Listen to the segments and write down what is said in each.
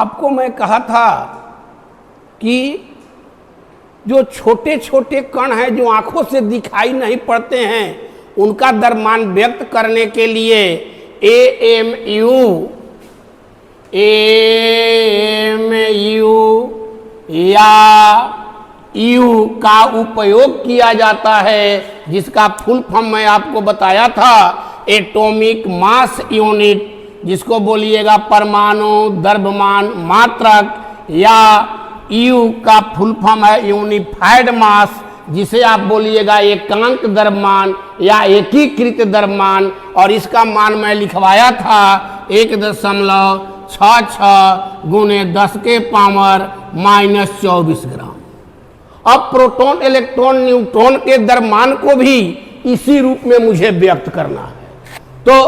आपको मैं कहा था कि जो छोटे छोटे कण हैं जो आंखों से दिखाई नहीं पड़ते हैं उनका द्रव्यमान व्यक्त करने के लिए एएमयू या यू का उपयोग किया जाता है, जिसका फुल फॉर्म मैं आपको बताया था एटॉमिक मास यूनिट, जिसको बोलिएगा परमाणु द्रव्यमान मात्रक, या यू का फुल फॉर्म है यूनिफाइड मास, जिसे आप बोलिएगा एकांक द्रव्यमान या एकीकृत द्रव्यमान। और इसका मान मैं लिखवाया था 1.66 गुने 10 के पावर -24 ग्राम। अब प्रोटॉन इलेक्ट्रॉन न्यूट्रॉन के द्रव्यमान को भी इसी रूप में मुझे व्यक्त करना है। तो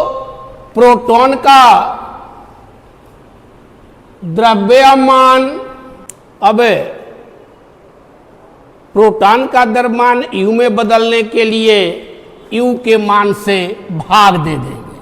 प्रोटॉन का द्रव्यमान, अब प्रोटॉन का द्रव्यमान यू में बदलने के लिए यू के मान से भाग दे देंगे,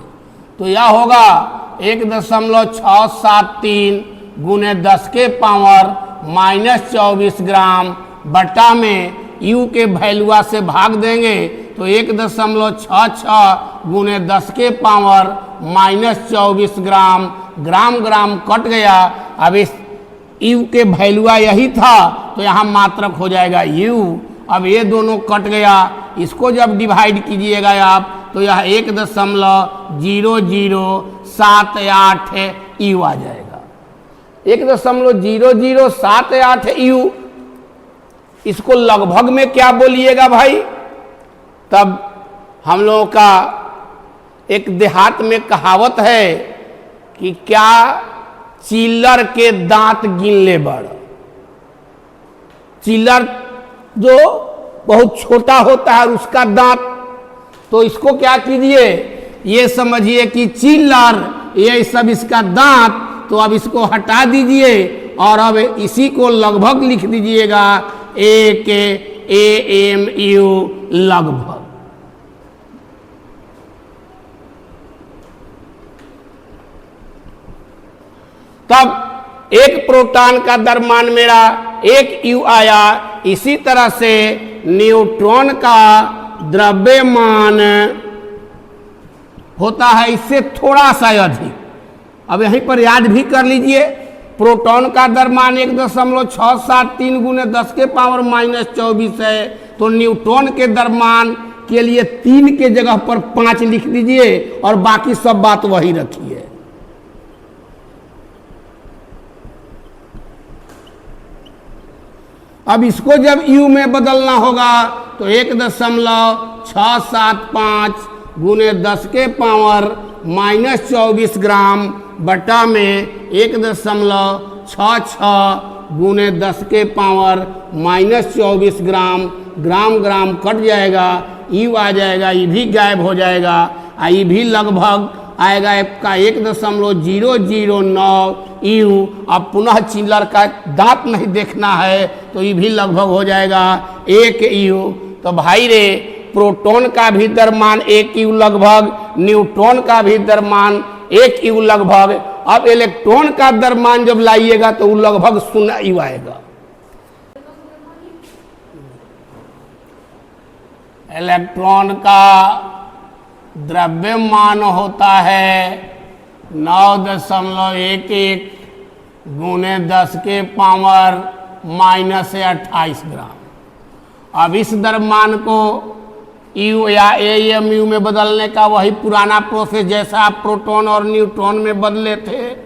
तो यह होगा 1.673 गुने 10 के पावर -24 ग्राम बटा में यू के वैल्यूआ से भाग देंगे तो 1.66 गुने 10 के पावर -24 ग्राम, ग्राम ग्राम कट गया। अब इस यू के वैल्यूआ यही था तो यहाँ मात्रक हो जाएगा यू। अब ये दोनों कट गया, इसको जब डिवाइड कीजिएगा आप तो यह 1.0078 यू आ जाएगा। 1.0078 यू, इसको लगभग में क्या बोलिएगा भाई? तब हम लोगों का एक देहात में कहावत है कि क्या चिल्लर के दांत गिन ले बड़। चिल्लर जो बहुत छोटा होता है उसका दांत, तो इसको क्या कीजिए, ये समझिए कि चिल्लर ये सब इसका दांत, तो अब इसको हटा दीजिए और अब इसी को लगभग लिख दीजिएगा AMU लगभग। तब एक प्रोटॉन का द्रव्यमान मेरा 1 यू आया। इसी तरह से न्यूट्रॉन का द्रव्यमान होता है इससे थोड़ा सा अधिक। अब यहीं पर याद भी कर लीजिए, प्रोटॉन का द्रव्यमान 1.673 गुने 10 के पावर -24 है, तो न्यूट्रॉन के द्रव्यमान के लिए 3 के जगह पर 5 लिख दीजिए और बाकी सब बात वही रखिए। अब इसको जब यू में बदलना होगा तो 1.675 गुने 10 के पावर -24 ग्राम बटा में 1.66 गुने 10 के पावर -24 ग्राम, ग्राम ग्राम कट जाएगा, यू आ जाएगा, ये भी गायब हो जाएगा, ये भी लगभग आएगा आपका 1.009 यू। अब पुनः चिल्लर का दांत नहीं देखना है तो ये भी लगभग हो जाएगा 1 यू। तो भाई रे, प्रोटॉन का भी द्रव्यमान 1 यू लगभग, न्यूट्रॉन का भी द्रव्यमान 1 यू लगभग। अब इलेक्ट्रॉन का द्रव्यमान जब लाइएगा तो वो लगभग 0 यू आएगा। इलेक्ट्रॉन का द्रव्यमान होता है 9.11 गुने 10 के पावर -28 ग्राम। अब इस द्रव्यमान को यू या AMU में बदलने का वही पुराना प्रोसेस जैसा आप प्रोटॉन और न्यूट्रॉन में बदले थे।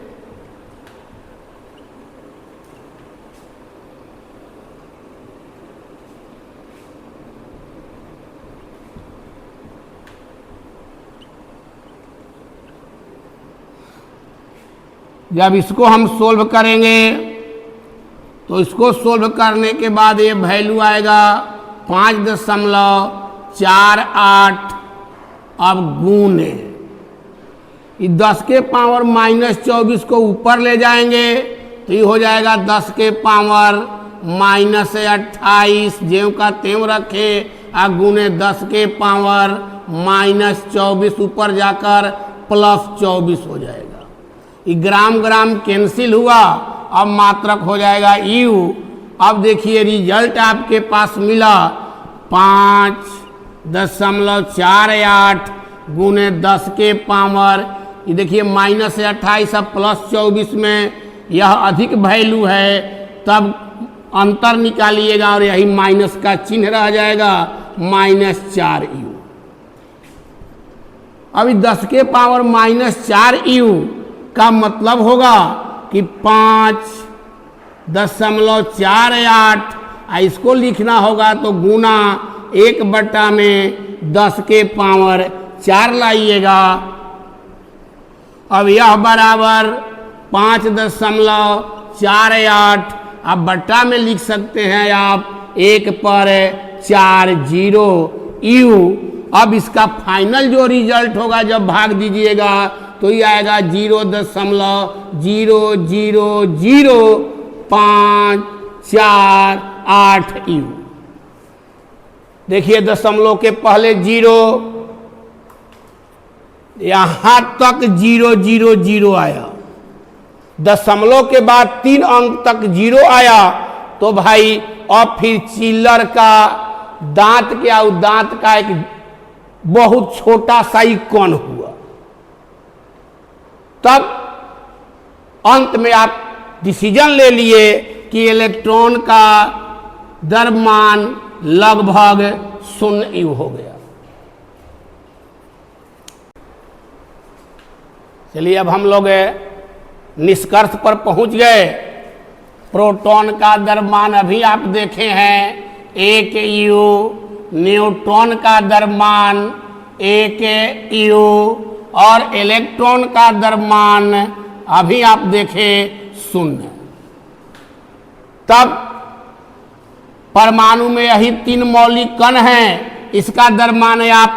जब इसको हम सोल्व करेंगे तो इसको सोल्व करने के बाद ये वैल्यू आएगा 5.48। अब गुने 10 के पावर -24 को ऊपर ले जाएंगे तो ये हो जाएगा 10 के पावर -28, ज्यों का त्यों रखे, गुने 10 के पावर -24 ऊपर जाकर +24 हो जाएगा। ये ग्राम ग्राम कैंसिल हुआ अब मात्रक हो जाएगा U। अब देखिए रिजल्ट आपके पास मिला 5.48 गुने 10 के पावर, ये देखिए -28 अब +24 में यह अधिक वैल्यू है, तब अंतर निकालिएगा और यही माइनस का चिन्ह रह जाएगा -4U। अभी 10 के पावर -4U का मतलब होगा कि 5.48, इसको लिखना होगा तो गुना 1/10 के पावर 4 लाइएगा। अब यह बराबर 5.48, अब बट्टा में लिख सकते हैं आप 1/4 अब इसका फाइनल जो रिजल्ट होगा जब भाग दीजिएगा तो ये आएगा 0.0000548 देखिए दशमलव के पहले 0, यहां तक 000 आया, दशमलव के बाद 3 अंक तक 0 आया, तो भाई अब फिर चिल्लर का दांत क्या, दांत का एक बहुत छोटा सा ही कण हुआ। तब अंत में आप डिसीजन ले लिए कि इलेक्ट्रॉन का द्रव्यमान लगभग 0 हो गया। चलिए अब हम लोग निष्कर्ष पर पहुंच गए। प्रोटॉन का द्रव्यमान अभी आप देखे हैं 1U, न्यूट्रॉन का द्रव्यमान 1U और इलेक्ट्रॉन का द्रव्यमान अभी आप देखे 0। तब परमाणु में यही 3 मौलिक कण हैं, इसका द्रव्यमान आप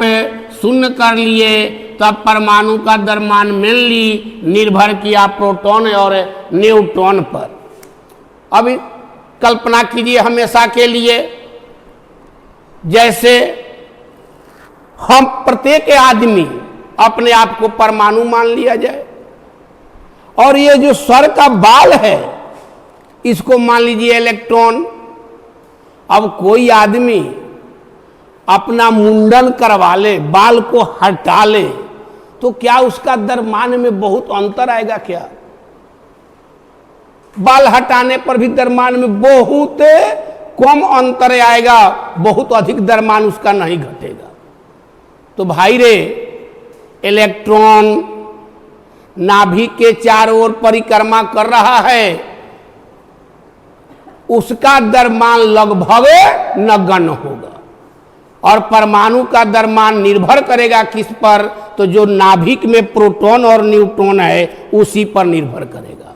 0 कर लिए, तब परमाणु का द्रव्यमान मेनली निर्भर किया प्रोटॉन और न्यूट्रॉन पर। अभी कल्पना कीजिए हमेशा के लिए, जैसे हम प्रत्येक आदमी अपने आप को परमाणु मान लिया जाए और ये जो सर का बाल है इसको मान लीजिए इलेक्ट्रॉन। अब कोई आदमी अपना मुंडन करवा ले, बाल को हटा ले, तो क्या उसका द्रव्यमान में बहुत अंतर आएगा क्या? बाल हटाने पर भी द्रव्यमान में बहुत कम अंतर आएगा, बहुत अधिक द्रव्यमान उसका नहीं घटेगा। तो भाई रे, इलेक्ट्रॉन नाभिक के चारों ओर परिक्रमा कर रहा है, उसका द्रव्यमान लगभग नगण्य होगा और परमाणु का द्रव्यमान निर्भर करेगा किस पर? तो जो नाभिक में प्रोटॉन और न्यूट्रॉन है उसी पर निर्भर करेगा।